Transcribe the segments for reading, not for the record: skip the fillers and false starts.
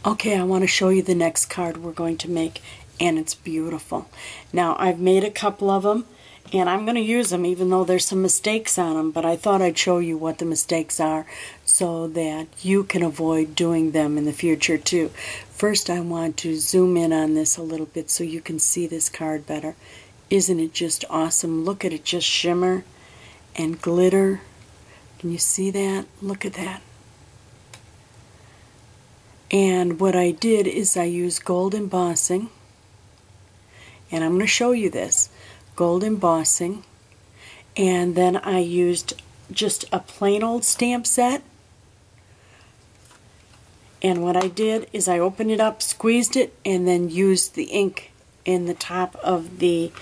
Okay, I want to show you the next card we're going to make, and it's beautiful. Now, I've made a couple of them, and I'm going to use them even though there's some mistakes on them, but I thought I'd show you what the mistakes are so that you can avoid doing them in the future too. First, I want to zoom in on this a little bit so you can see this card better. Isn't it just awesome? Look at it just shimmer and glitter. Can you see that? Look at that. And what I did is I used gold embossing, and I'm going to show you this. Gold embossing, and then I used just a plain old stamp set, and what I did is I opened it up, squeezed it, and then used the ink in the top of the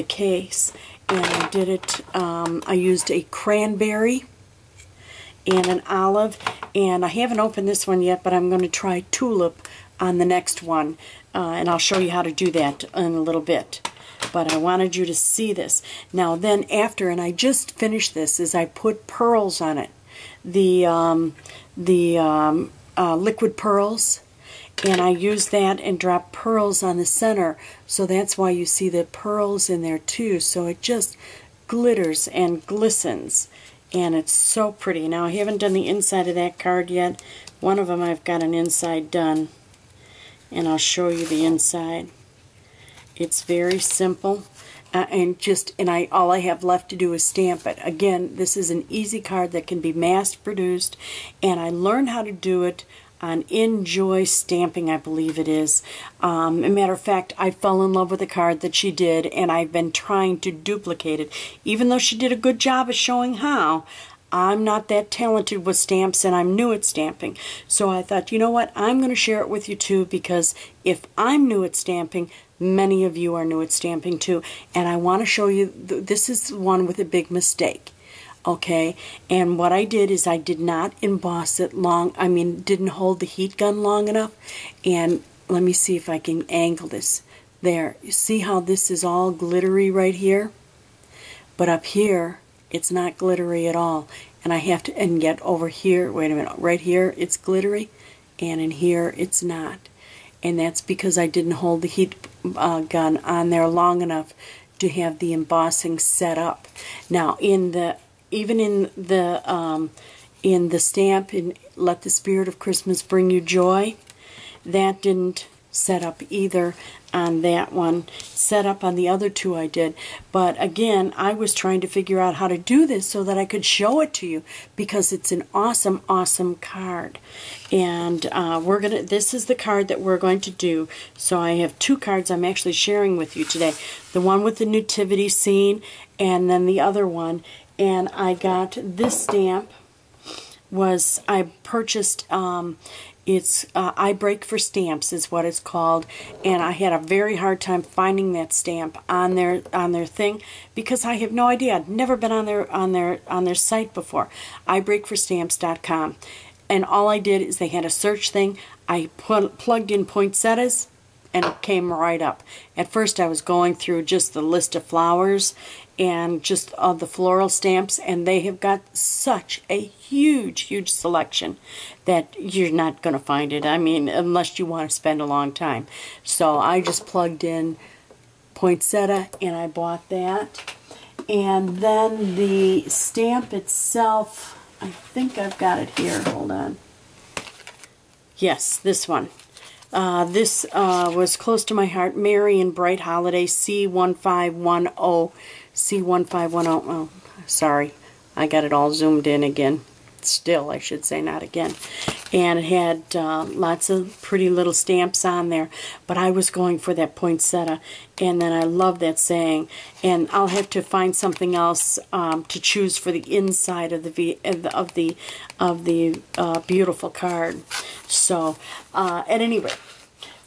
case. And I did it, I used a cranberry and an olive, and I haven't opened this one yet, but I'm going to try tulip on the next one, and I'll show you how to do that in a little bit. But I wanted you to see this. Now then after, and I just finished this, is I put pearls on it. The liquid pearls, and I used that and dropped pearls on the center, so that's why you see the pearls in there too, so it just glitters and glistens, and it's so pretty. Now I haven't done the inside of that card yet. One of them I've got an inside done, and I'll show you the inside. It's very simple, all I have left to do is stamp it. Again, this is an easy card that can be mass produced, and I learned how to do it on Enjoy Stamping, I believe it is. As a matter of fact, I fell in love with the card that she did, and I've been trying to duplicate it. Even though she did a good job of showing how, I'm not that talented with stamps, and I'm new at stamping. So I thought, you know what, I'm going to share it with you too, because if I'm new at stamping, many of you are new at stamping too. And I want to show you, this is the one with a big mistake. Okay, and what I did is I did not emboss it didn't hold the heat gun long enough. And let me see if I can angle this. There, you see how this is all glittery right here? But up here, it's not glittery at all. And I have to, and yet over here, wait a minute, right here it's glittery, and in here it's not. And that's because I didn't hold the heat gun on there long enough to have the embossing set up. Now, even in the stamp, in Let the Spirit of Christmas Bring You Joy, that didn't set up either on that one. Set up on the other two I did. But again, I was trying to figure out how to do this so that I could show it to you, because it's an awesome, awesome card. And this is the card that we're going to do. So I have two cards I'm actually sharing with you today. The one with the nativity scene, and then the other one. And I got this stamp, I purchased, it's I Break for Stamps is what it's called, and I had a very hard time finding that stamp on their thing, because I have no idea. I'd never been on their site before. ibreakforstamps.com, and all I did is they had a search thing. I plugged in poinsettias, and it came right up. At first I was going through just the list of flowers and just the floral stamps, and they have got such a huge, huge selection that you're not going to find it. I mean, unless you want to spend a long time. So I just plugged in poinsettia, and I bought that. And then the stamp itself, I think I've got it here. Hold on. Yes, this one. This was close to my heart. Merry and Bright Holiday C1510. C1510. Oh, sorry. I got it all zoomed in again. Still, I should say, not again. And it had lots of pretty little stamps on there. But I was going for that poinsettia. And then I love that saying. And I'll have to find something else to choose for the inside of the beautiful card. So, at any rate,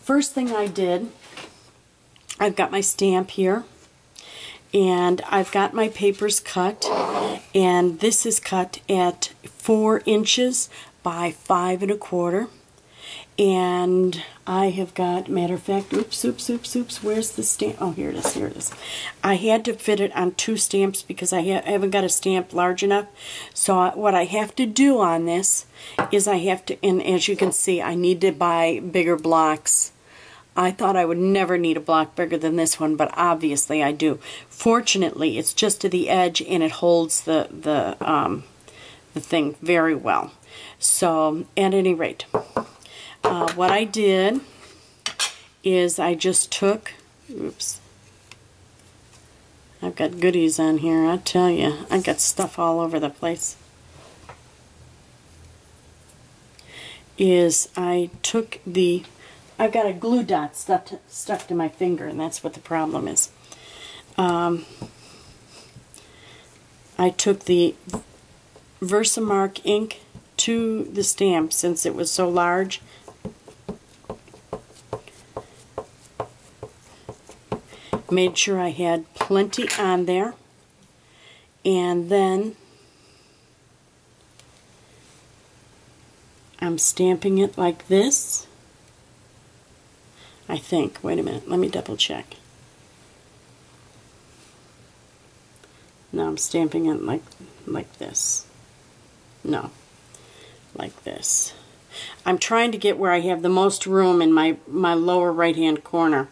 first thing I did, I've got my stamp here, and I've got my papers cut, and this is cut at 4 inches by 5 1/4, And I have got, matter of fact, oops, where's the stamp? Oh, here it is. I had to fit it on 2 stamps because I haven't got a stamp large enough. So what I have to do on this is I have to, and as you can see, I need to buy bigger blocks. I thought I would never need a block bigger than this one, but obviously I do. Fortunately, it's just to the edge and it holds the thing very well. So, at any rate, what I did is I just took, oops, I've got goodies on here, I tell you, I've got stuff all over the place. I took I've got a glue dot stuck to my finger, and that's what the problem is. I took the Versamark ink to the stamp since it was so large. Made sure I had plenty on there, and then I'm stamping it like this, I think. Wait a minute, let me double check. No, I'm stamping it like this. No, like this. I'm trying to get where I have the most room in my lower right hand corner,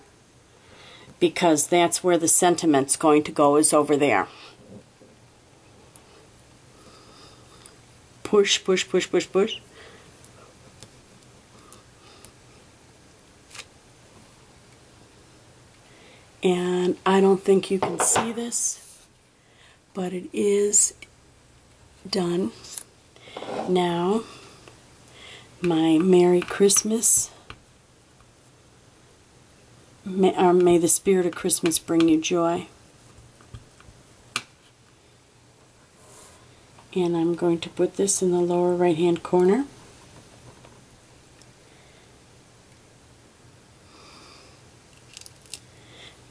because that's where the sentiment's going to go, is over there. Push, push, push, push, push. And I don't think you can see this, but it is done. Now, my Merry Christmas. May the spirit of Christmas bring you joy. And I'm going to put this in the lower right hand corner.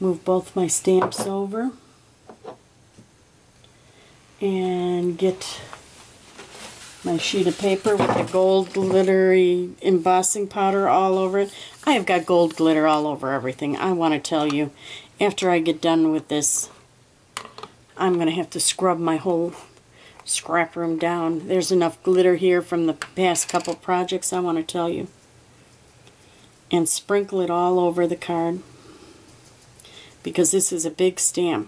Move both my stamps over and get my sheet of paper with the gold glittery embossing powder all over it. I have got gold glitter all over everything. I want to tell you, after I get done with this, I'm going to have to scrub my whole scrap room down. There's enough glitter here from the past couple projects, I want to tell you. And sprinkle it all over the card, because this is a big stamp.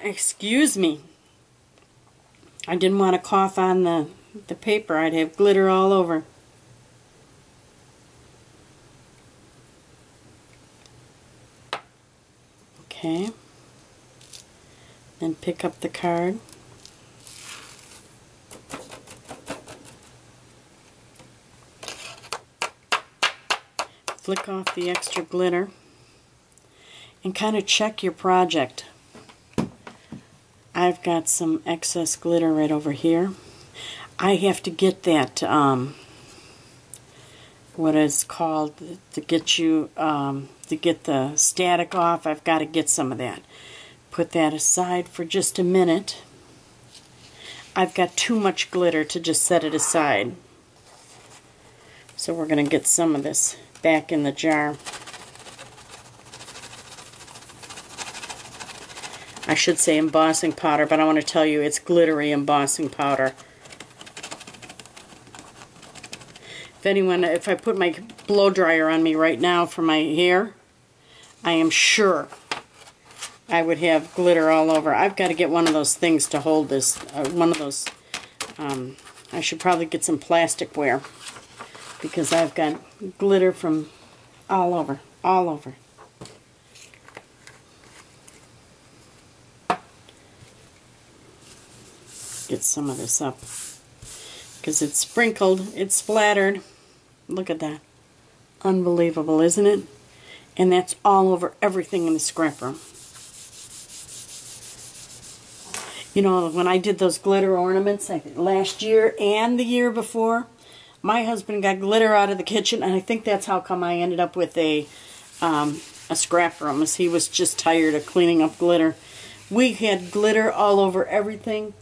Excuse me. I didn't want to cough on the paper. I'd have glitter all over. Okay. Then pick up the card. Flick off the extra glitter and kind of check your project. I've got some excess glitter right over here. I have to get that, what is called, to get the static off. I've got to get some of that. Put that aside for just a minute. I've got too much glitter to just set it aside. So we're going to get some of this back in the jar. I should say embossing powder, but I want to tell you it's glittery embossing powder. If I put my blow dryer on me right now for my hair, I am sure I would have glitter all over. I've got to get one of those things to hold this. One of those, I should probably get some plasticware, because I've got glitter from all over, all over. Get some of this up, because it's sprinkled, it's splattered. Look at that. Unbelievable, isn't it? And that's all over everything in the scrap room. You know, when I did those glitter ornaments last year and the year before, my husband got glitter out of the kitchen, and I think that's how come I ended up with a scrap room, as he was just tired of cleaning up glitter. We had glitter all over everything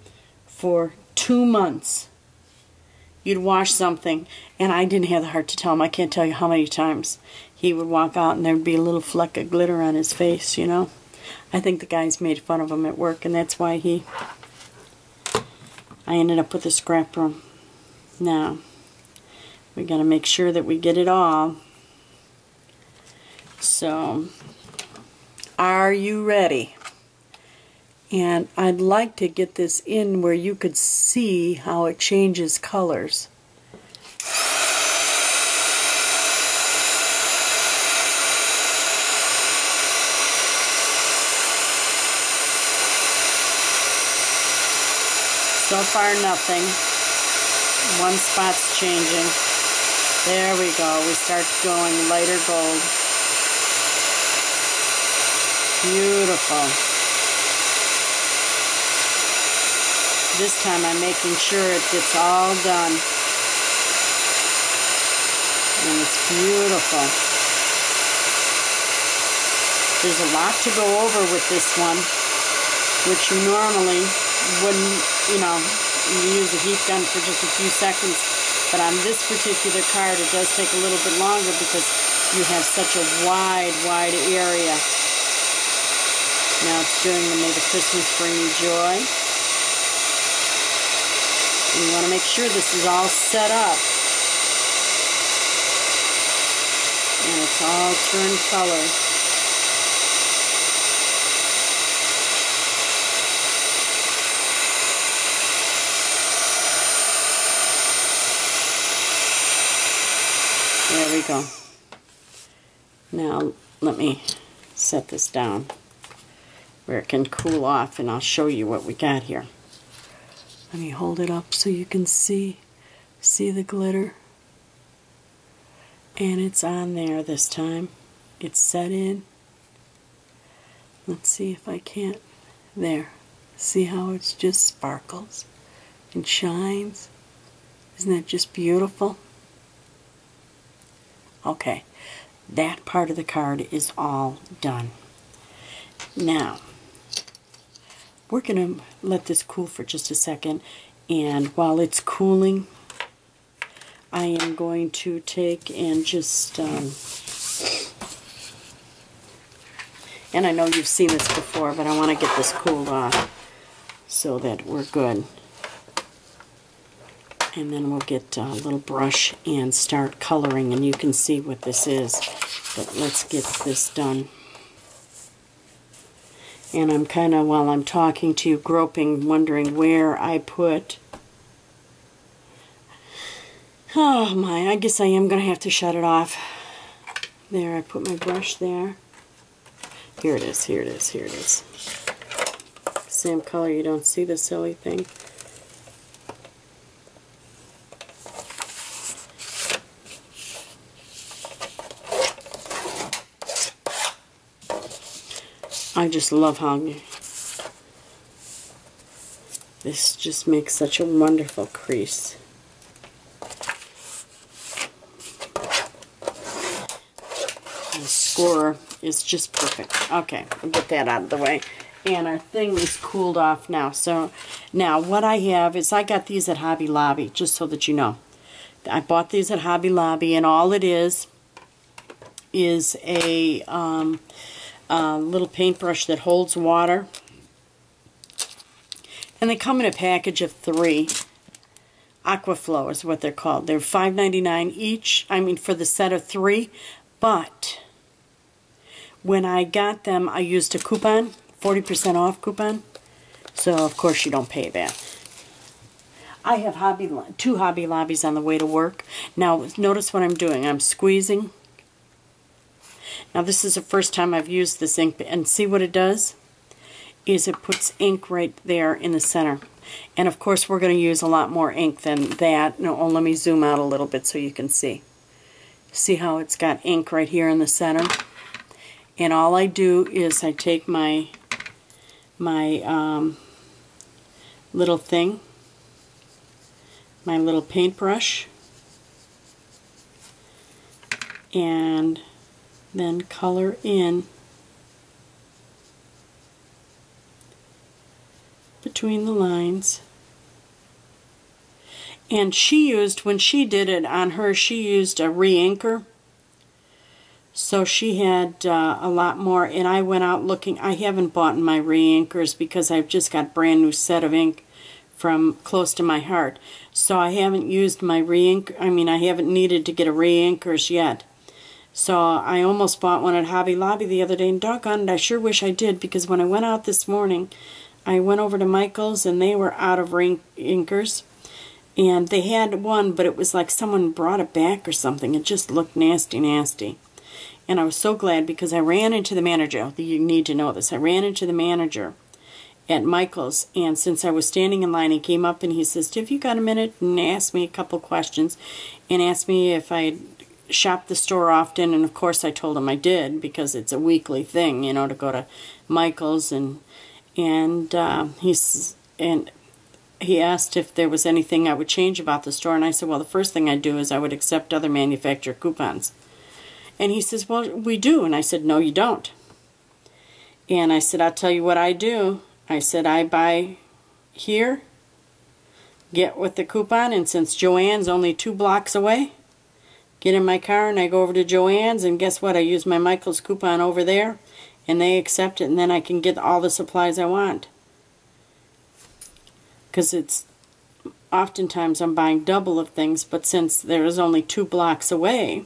for 2 months. you'd wash something, and I didn't have the heart to tell him. I can't tell you how many times he would walk out and there'd be a little fleck of glitter on his face, you know. I think the guys made fun of him at work, and that's why I ended up with a scrap room. Now, we got to make sure that we get it all. So, are you ready? And I'd like to get this in where you could see how it changes colors. So far nothing. One spot's changing. There we go. We start going lighter gold. Beautiful. This time I'm making sure it gets all done. And it's beautiful. There's a lot to go over with this one, which you normally wouldn't, you know, you use a heat gun for just a few seconds. But on this particular card, it does take a little bit longer because you have such a wide area. Now it's doing the May the Christmas bring you joy. And you want to make sure this is all set up. And it's all turned color. There we go. Now let me set this down where it can cool off, and I'll show you what we got here. Let me hold it up so you can see the glitter. And it's on there this time. It's set in. Let's see if I can't. There. See how it's just sparkles and shines? Isn't that just beautiful? Okay, that part of the card is all done. Now, we're going to let this cool for just a second, and while it's cooling, I am going to take and just, and I know you've seen this before, but I want to get this cooled off so that we're good. And then we'll get a little brush and start coloring, and you can see what this is. But let's get this done. And I'm kind of, while I'm talking to you, groping, wondering where I put... Oh my, I guess I am going to have to shut it off. There, I put my brush there. Here it is, here it is, here it is. Same color, you don't see the silly thing. I just love how this just makes such a wonderful crease. The scorer is just perfect. Okay, we'll get that out of the way. And our thing is cooled off now. So now what I have is I got these at Hobby Lobby, just so that you know. I bought these at Hobby Lobby, and all it is a little paintbrush that holds water. And they come in a package of 3. Aquaflow is what they're called. They're $5.99 each, I mean for the set of 3. But when I got them, I used a coupon, 40% off coupon. So of course you don't pay that. I have 2 Hobby Lobbies on the way to work. Now notice what I'm doing. I'm squeezing. Now this is the first time I've used this ink, and see what it does? Is it puts ink right there in the center. And of course we're going to use a lot more ink than that. No, let me zoom out a little bit so you can see. See how it's got ink right here in the center? And all I do is I take my little thing, my little paintbrush, and then color in between the lines. And she used, when she did it on her, she used a re-inker. So she had a lot more, and I went out looking. I haven't bought my re-inkers because I've just got a brand new set of ink from Close to My Heart. So I haven't used my re-ink. I mean, I haven't needed to get a re-inkers yet. So I almost bought one at Hobby Lobby the other day, and doggone it, I sure wish I did, because when I went out this morning, I went over to Michael's and they were out of inkers. And they had one, but it was like someone brought it back or something. It just looked nasty, nasty. And I was so glad, because I ran into the manager. You need to know this. I ran into the manager at Michael's, and since I was standing in line, he came up and he says, "Have you got a minute?" and asked me a couple questions, and asked me if I shopped the store often. And of course I told him I did, because it's a weekly thing, you know, to go to Michael's. And he asked if there was anything I would change about the store, and I said, well, the first thing I'd do is I would accept other manufacturer coupons. And he says, well, we do. And I said, no, you don't. And I said, I'll tell you what I do. I said, I buy here, get with the coupon, and since Joann's only 2 blocks away, get in my car and I go over to Joann's, and guess what? I use my Michael's coupon over there, and they accept it, and then I can get all the supplies I want. Because it's oftentimes I'm buying double of things, but since there is only 2 blocks away,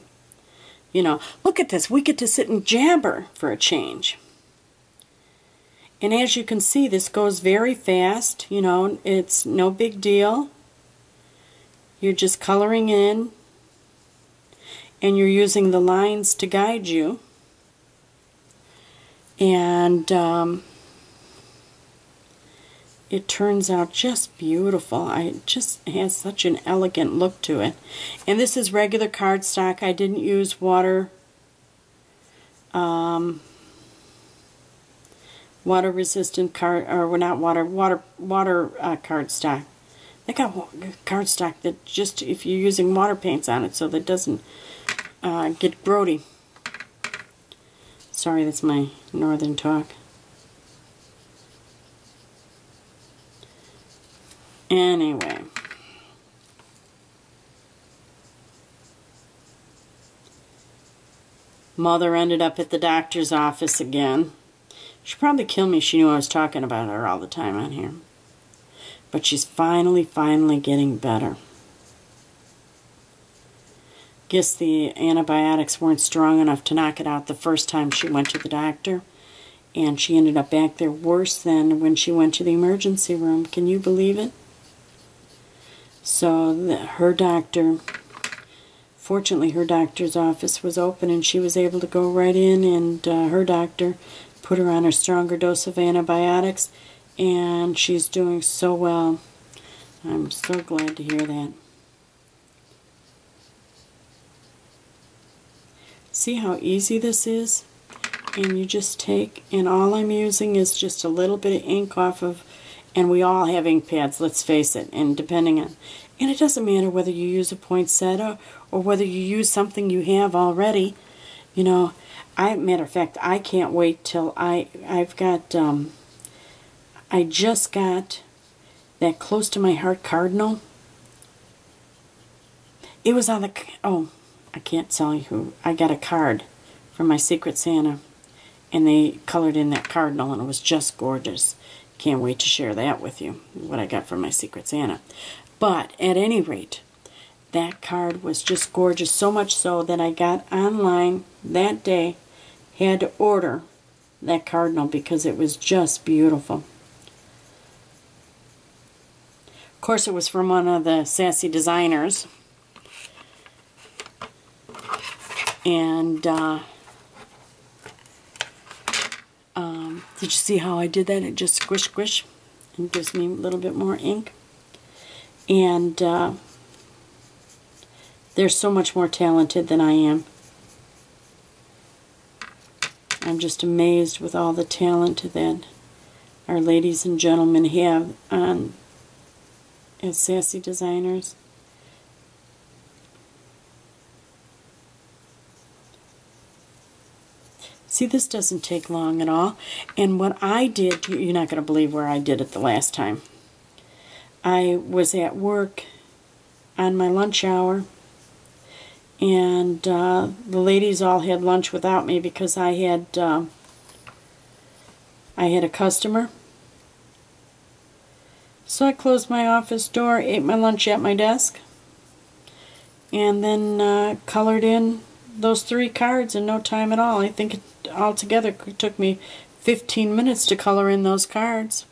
you know, look at this. We get to sit and jabber for a change. And as you can see, this goes very fast. You know, it's no big deal. You're just coloring in, and you're using the lines to guide you. And it turns out just beautiful. It just has such an elegant look to it. And this is regular cardstock. I didn't use water resistant card, or not water cardstock. They got cardstock that just, if you're using water paints on it, so that it doesn't get grody. Sorry, that's my northern talk. Anyway, Mother ended up at the doctor's office again. She'd probably kill me if she knew I was talking about her all the time on here. But she's finally getting better. Guess the antibiotics weren't strong enough to knock it out the first time she went to the doctor. And she ended up back there worse than when she went to the emergency room. Can you believe it? So her doctor, fortunately her doctor's office was open, and she was able to go right in, and her doctor put her on a stronger dose of antibiotics, and she's doing so well. I'm so glad to hear that. See how easy this is? And you just take, and all I'm using is just a little bit of ink off of, and we all have ink pads, let's face it, and depending on, and it doesn't matter whether you use a poinsettia or whether you use something you have already. You know, matter of fact, I can't wait till I've got, I just got that Close to My Heart Cardinal. It was on the, oh, I can't tell you who. I got a card from my Secret Santa, and they colored in that cardinal, and it was just gorgeous. Can't wait to share that with you, what I got from my Secret Santa. But at any rate, that card was just gorgeous, so much so that I got online that day, had to order that cardinal because it was just beautiful. Of course, it was from one of the sassy designers. And did you see how I did that? It just squish, squish, and gives me a little bit more ink. And they're so much more talented than I am. I'm just amazed with all the talent that our ladies and gentlemen have on as sassy designers. See, this doesn't take long at all. And what I did, you're not going to believe where I did it the last time. I was at work on my lunch hour, and the ladies all had lunch without me because I had a customer. So I closed my office door, ate my lunch at my desk, and then colored in those 3 cards in no time at all. I think it altogether took me 15 minutes to color in those cards.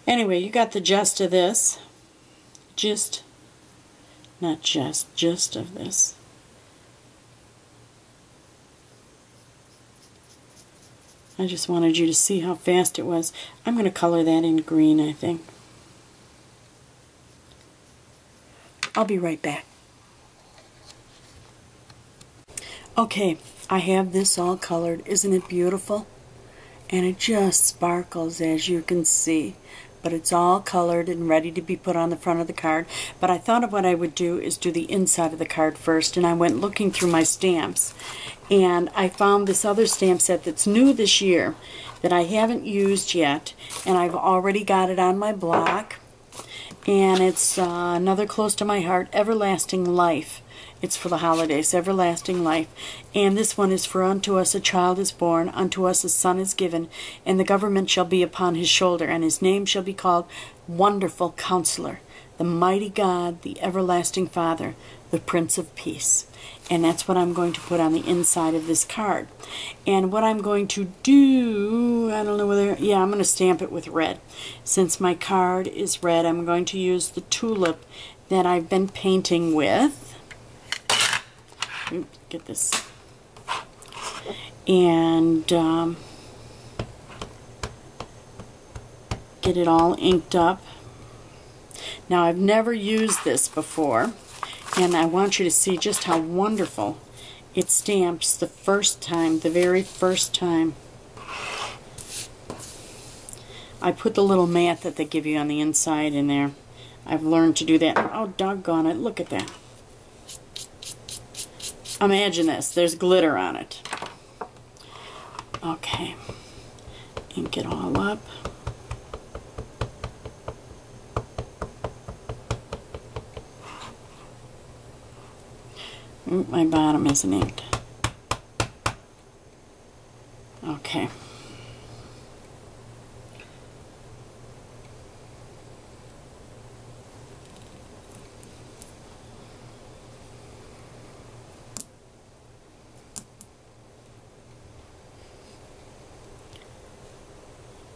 Anyway, you got the gist of this. Gist of this. I just wanted you to see how fast it was. I'm going to color that in green, I think. I'll be right back. Okay, I have this all colored. Isn't it beautiful? And it just sparkles, as you can see. But it's all colored and ready to be put on the front of the card. But I thought of what I would do is do the inside of the card first, and I went looking through my stamps, and I found this other stamp set that's new this year that I haven't used yet, and I've already got it on my block, and it's another close to my heart, Everlasting Life. It's for the holidays, Everlasting Life. And this one is for unto us a child is born, unto us a son is given, and the government shall be upon his shoulder, and his name shall be called Wonderful Counselor, the Mighty God, the Everlasting Father, the Prince of Peace. And that's what I'm going to put on the inside of this card. And what I'm going to do, I don't know whether, yeah, I'm going to stamp it with red. Since my card is red, I'm going to use the tulip that I've been painting with. Oops, get this. And get it all inked up. Now, I've never used this before, and I want you to see just how wonderful it stamps the first time, the very first time. I put the little mat that they give you on the inside in there. I've learned to do that. Oh, doggone it, look at that. Imagine this, there's glitter on it. Okay, ink it all up. Oop, my bottom isn't inked. Okay.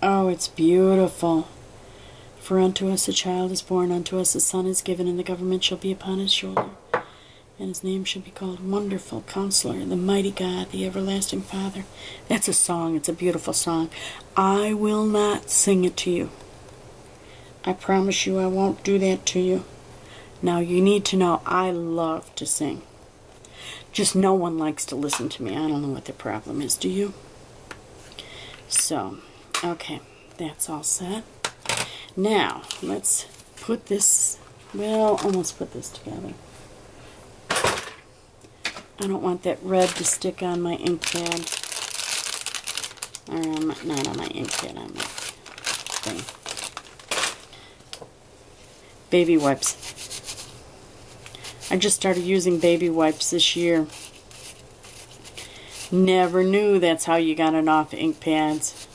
Oh, it's beautiful. For unto us a child is born, unto us a son is given, and the government shall be upon his shoulder. And his name shall be called Wonderful Counselor, the Mighty God, the Everlasting Father. That's a song. It's a beautiful song. I will not sing it to you. I promise you I won't do that to you. Now, you need to know I love to sing. Just no one likes to listen to me. I don't know what the problem is. Do you? So, okay, that's all set. Now, let's put this, well, almost put this together. I don't want that red to stick on my ink pad. Or not on my ink pad, on my thing. Baby wipes. I just started using baby wipes this year. Never knew that's how you got it off ink pads.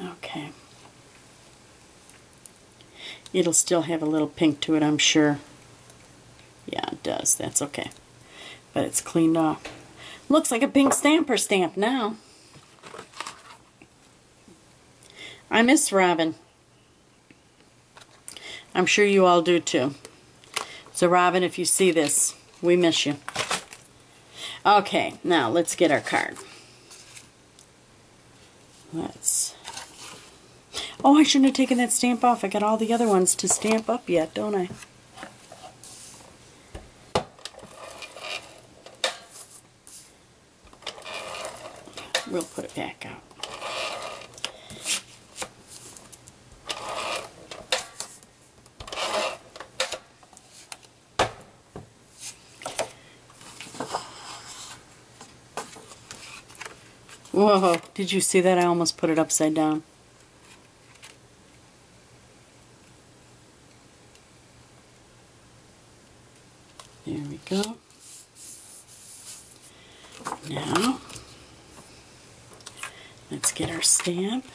Okay. It'll still have a little pink to it, I'm sure. Yeah, it does. That's okay. But it's cleaned off. Looks like a pink stamper stamp now. I miss Robin. I'm sure you all do too. So Robin, if you see this, we miss you. Okay, now let's get our card. Oh, I shouldn't have taken that stamp off. I got all the other ones to stamp up yet, don't I? We'll put it back out. Whoa, did you see that? I almost put it upside down. There we go. Now, let's get our stamp.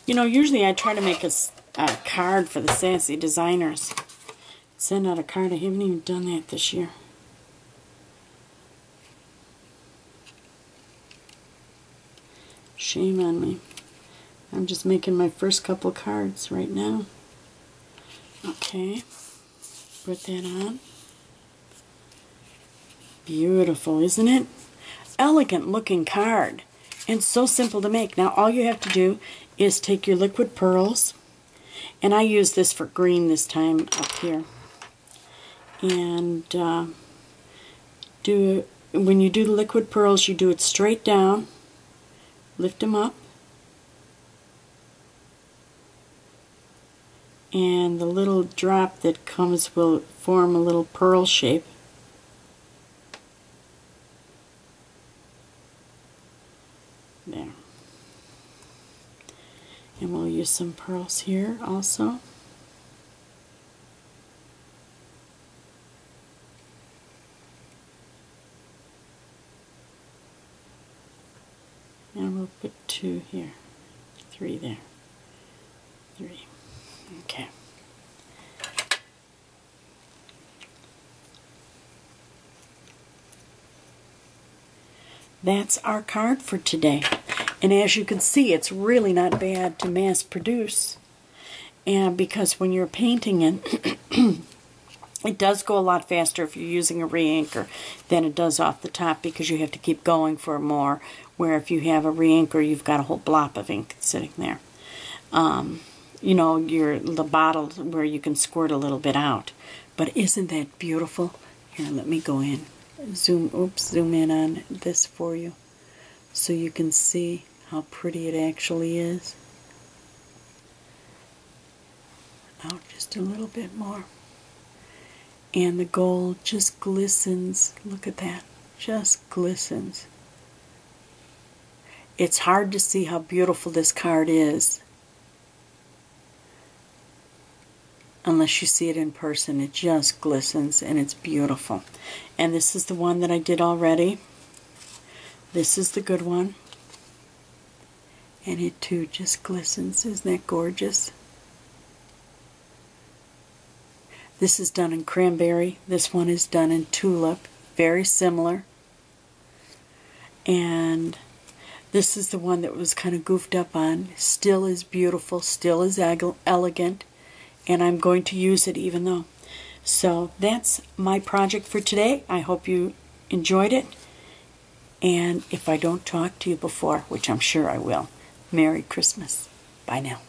You know, usually I try to make a card for the Sassy Designers. Send out a card. I haven't even done that this year. Shame on me. I'm just making my first couple cards right now. Okay, put that on. Beautiful, isn't it? Elegant looking card. And so simple to make. Now all you have to do is take your liquid pearls, and I use this for green this time up here, and when you do the liquid pearls, you do it straight down, lift them up, and the little drop that comes will form a little pearl shape. There. And we'll use some pearls here also. And we'll put 2 here, 3 there, 3. Okay. That's our card for today. And as you can see, it's really not bad to mass produce. And because when you're painting it, it does go a lot faster if you're using a re-inker than it does off the top, because you have to keep going for more, where if you have a re-inker, you've got a whole blob of ink sitting there. You know, the bottle where you can squirt a little bit out. But isn't that beautiful? Here, let me go in. Zoom in on this for you so you can see how pretty it actually is. Out just a little bit more. And the gold just glistens. Look at that. Just glistens. It's hard to see how beautiful this card is unless you see it in person. It just glistens and it's beautiful. And this is the one that I did already. This is the good one. And it too just glistens. Isn't that gorgeous? This is done in cranberry. This one is done in tulip. Very similar. And this is the one that was kind of goofed up on. Still is beautiful. Still is elegant. And I'm going to use it even though. So that's my project for today. I hope you enjoyed it. And if I don't talk to you before, which I'm sure I will, Merry Christmas. Bye now.